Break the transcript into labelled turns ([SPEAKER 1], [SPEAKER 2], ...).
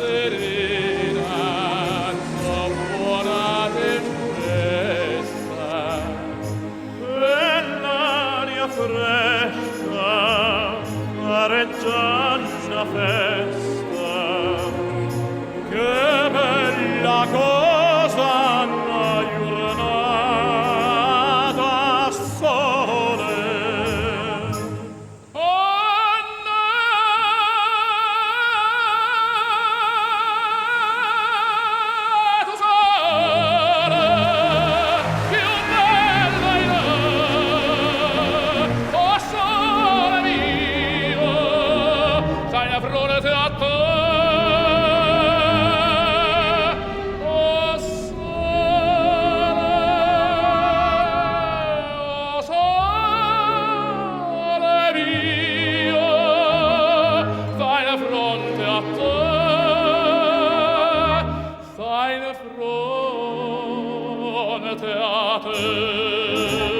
[SPEAKER 1] serena, buona tempesta, bell'aria fresca, areggiana festa, che bella cosa una giornata sole. Annato sole, più bella in oh sole mio, sai la fronte a te. Fai la fronte a te.